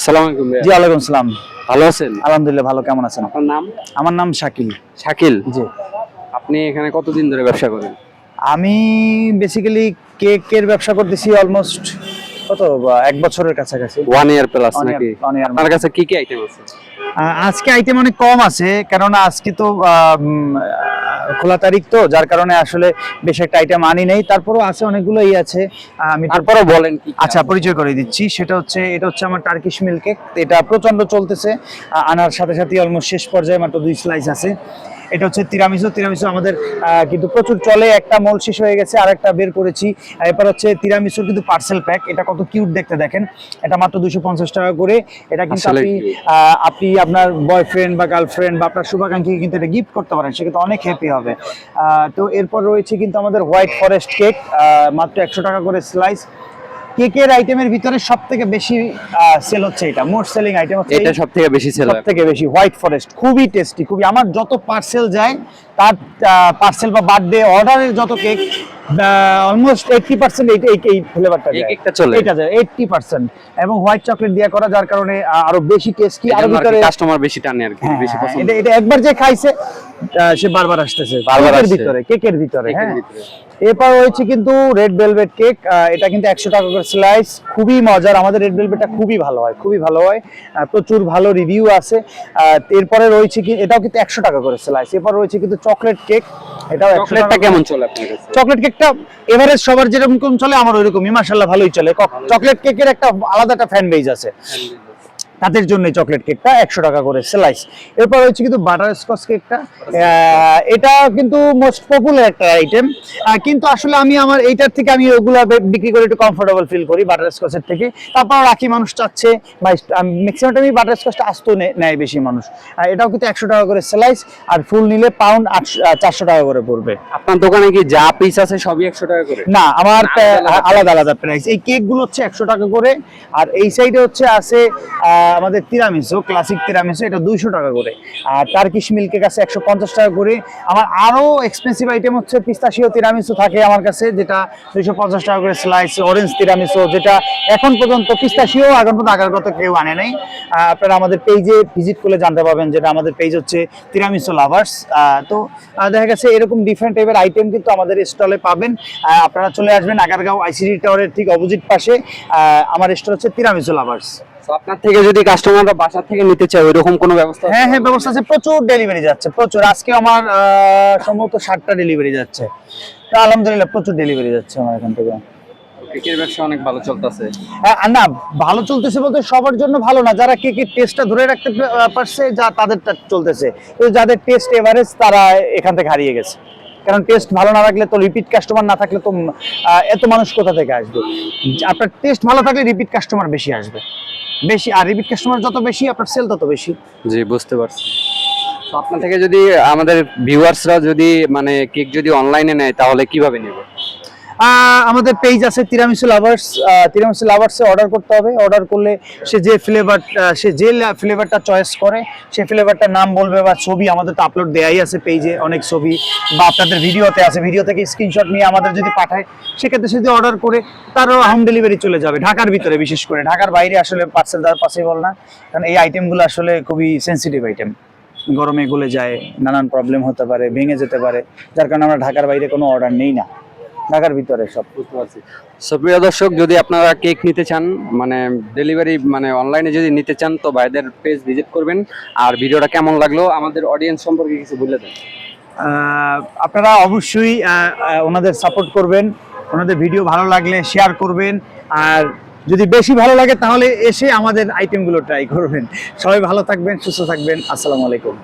আসসালামু আলাইকুম ভাইয়া। জি ওয়ালাইকুম সালাম। ভালো আছেন? আলহামদুলিল্লাহ ভালো, কেমন আছেন? আপনার নাম? আমার নাম শাকিল। শাকিল। জি, আপনি এখানে কতদিন ধরে ব্যবসা করেন? আমি বেসিক্যালি কেকের ব্যবসা করতেছি অলমোস্ট কত 1 বছরের কাছাকাছি। 1 ইয়ার প্লাস One year, নাকি? 1 year আপনার কাছে কি কি আইটেম আছে? আজকে আইটেম অনেক কম আছে, কেননা আজকে তো খোলা তারিখ, তো যার কারণে আসলে বেশ একটা আইটেম আনি নেই। তারপরও আছে, অনেকগুলোই আছে। আমি তারপরে বলেন কি কি আচ্ছা আছে? পরিচয় করে দিচ্ছি। এটা হচ্ছে আমার টার্কিশ মিল্ক কেক। এটা প্রচন্ড চলতেছে, আনার সাথে সাথে অলমোস্ট শেষ পর্যায়ে, মাত্র 2 স্লাইস আছে। এটা হচ্ছে তিরামিসু আমাদের কিন্তু প্রচুর চলে। একটা মোল শেষ হয়ে গেছে, আর একটা বের করেছি। এরপর হচ্ছে তিরামিসুর কিন্তু পার্সেল প্যাক। এটা কত কিউট দেখতে দেখেন। এটা মাত্র 250 টাকা করে। এটা কিন্তু আসলে আপনি আপনার বয়ফ্রেন্ড বা গার্লফ্রেন্ড বা আপনার শুভাকাঙ্ক্ষীকে কিন্তু এটা গিফট করতে পারেন, সে কিন্তু অনেক হ্যাপি হবে। তো এরপর রয়েছে কিন্তু আমাদের হোয়াইট ফরেস্ট কেক, মাত্র 100 টাকা করে স্লাইস। কেকের আইটেমের ভিতরে সব থেকে বেশি সেল হচ্ছে, এটা মোস্ট সেলিং আইটেম হচ্ছে এটা সবথেকে বেশি সেল হয়। সবথেকে বেশি হোয়াইট ফরেস্ট। খুবই টেস্টি, খুবই। আমার যত পার্সেল যায়, তার পার্সেল বা বার্থডে অর্ডারের যত কেক, অলমোস্ট 80% এই ফ্লেভারটা এই যায়। কেকটা চলে? এটা যায় 80%, এবং হোয়াইট চকলেট দিয়ে করা, যার কারণে আরো বেশি টেস্টি। আর আর ভিতরে কাস্টমার বেশি টানে আর কি, হ্যাঁ, বেশি পছন্দ। এটা একবার যে খাইছে সে বারবার আসতেছে। বারবার কেকের আসছে। ভিতরে, কেকের ভিতরে, কেকের হ্যাঁ। ভিতরে। এরপর রয়েছে কিন্তু রেড ভেলভেট কেক। এটা কিন্তু 100 টাকা করে স্লাইস। খুবই মজার, আমাদের রেড ভেলভেটটা খুবই ভালো হয়, খুবই ভালো হয়। প্রচুর ভালো রিভিউ আছে। এরপরে রয়েছে কি, এটাও কিন্তু 100 টাকা করে স্লাইস। এরপর রয়েছে কিন্তু চকলেট কেক। এটাও 100 চকলেটটা টাকা। কেমন চলে আপনার কাছে? চকলেট কেকটা এভারেজ সবার যেরকম চলে, আমার ওইরকমই মাশাআল্লাহ ভালোই চলে। চকলেট কেকের একটা আলাদা একটা ফ্যান বেজ আছে, তাদের জন্য চকলেট কেকটা 100 টাকা করে স্লাইস। এরপর হচ্ছে কিন্তু বাটার স্কচ কেকটা। এটা কিন্তু মোস্ট পপুলার একটা আইটেম, কিন্তু আসলে আমি আমার এইটার থেকে আমি ওগুলা বিক্রি করে একটু কমফোর্টেবল ফিল করি বাটার স্কচের থেকে। তারপর রাখি মানুষ চাচ্ছে, বা ম্যাক্সিমাম টাইমই বাটার স্কচটা আসতো নেয় বেশি মানুষ। এটাও কিন্তু 100 টাকা করে স্লাইস, আর ফুল নিলে পাউন্ড 400 টাকা করে পড়বে। আপনার দোকানে কি যা পিস আছে সবই 100 টাকা করে? না, আমার আলাদা আলাদা আলাদা প্রাইস। এই কেক গুলো হচ্ছে 100 টাকা করে, আর এই সাইডে হচ্ছে আছে আমাদের তিরামিসু, ক্লাসিক তিরামিসু, এটা 200 টাকা করে। আর টার্কিশ মিল্ক কেক আছে 150 টাকা করে। আমার আরো এক্সপেন্সিভ আইটেম হচ্ছে পিস্তাশিও তিরামিসু থাকে আমার কাছে, যেটা 250 টাকা করে স্লাইস। অরেঞ্জ তিরামিসু, যেটা এখন পর্যন্ত পিস্তাশিও এখন পর্যন্ত আগারগত কেউ আনে নাই। আপনারা আমাদের পেজে ভিজিট করলে জানতে পারবেন, যেটা আমাদের পেজ হচ্ছে তিরামিসু লাভার্স। তো দেখা গেছে এরকম ডিফারেন্ট টাইপের আইটেম কিন্তু আমাদের স্টলে পাবেন। আপনারা চলে আসবেন আগারগাঁও আইসিডি টাওয়ারের ঠিক অপোজিট পাশে। আমার স্টল হচ্ছে তিরামিসু লাভার্স। তো আপনার থেকে যদি কাস্টমাররা বাসা থেকে নিতে চায়, ওইরকম কোনো ব্যবস্থা আছে? হ্যাঁ, ব্যবস্থা আছে। প্রচুর ডেলিভারি যাচ্ছে, প্রচুর। আজকে আমার সম্ভবত 60টা ডেলিভারি যাচ্ছে। তো আলহামদুলিল্লাহ প্রচুর ডেলিভারি যাচ্ছে আমার এখান থেকে। কেকের ব্যবসা অনেক ভালো চলতেছে। না, ভালো চলতেছে বলতে সবার জন্য ভালো না। যারা কেকের টেস্টটা ধরে রাখতে পারছে, তাদেরটা চলতেছে। কিন্তু যাদের টেস্ট এভারেজ, তারা এখান থেকে হারিয়ে গেছে। কারণ টেস্ট ভালো না রাখলে তো, রিপিট কাস্টমার না থাকলে তো এত মানুষ কোথা থেকে আসবে? আপনার টেস্ট ভালো থাকলে রিপিট কাস্টমার বেশি আসবে, বেশি। আর রিপিট কাস্টমার যত বেশি, আপনার সেল তত বেশি। জি, বুঝতে পারছি। তো আপনার থেকে যদি আমাদের ভিউয়ার্সরা যদি মানে কেক যদি অনলাইনে নেয়, তাহলে কিভাবে নেবে? আমাদের পেজ আছে তিরামিসু লাভার্স। তিরামিসু লাভার্সে অর্ডার করতে হবে। অর্ডার করলে সে যে ফ্লেভারটা চয়েস করে, সেই ফ্লেভারটার নাম বলবে বা ছবি। আমাদের তো আপলোড দেয়াই আছে পেজে অনেক ছবি, বা আপনাদের ভিডিওতে আছে। ভিডিও থেকে স্ক্রিনশট নিয়ে আমাদের যদি পাঠায়, সেক্ষেত্রে সে যদি অর্ডার করে, তারও হোম ডেলিভারি চলে যাবে। ঢাকার ভিতরে, বিশেষ করে ঢাকার বাইরে আসলে পার্সেল দেওয়া পসিবল না, কারণ এই আইটেমগুলো আসলে খুবই সেন্সিটিভ আইটেম। গরমে গলে যায়, নানান প্রবলেম হতে পারে, ভেঙে যেতে পারে, যার কারণে আমরা ঢাকার বাইরে কোনো অর্ডার নেই না, ঢাকার ভিতরে সব। বুঝতে পারছি। প্রিয় দর্শক, যদি আপনারা কেক নিতে চান, মানে ডেলিভারি মানে অনলাইনে যদি নিতে চান, তো ভাইদের পেজ ভিজিট করবেন। আর ভিডিওটা কেমন লাগলো আমাদের অডিয়েন্স সম্পর্কে কিছু বলে দেন। আপনারা অবশ্যই ওনাদের সাপোর্ট করবেন। ওনাদের ভিডিও ভালো লাগলে শেয়ার করবেন, আর যদি বেশি ভালো লাগে তাহলে এসে আমাদের আইটেমগুলো ট্রাই করবেন। সবাই ভালো থাকবেন, সুস্থ থাকবেন। আসসালামু আলাইকুম।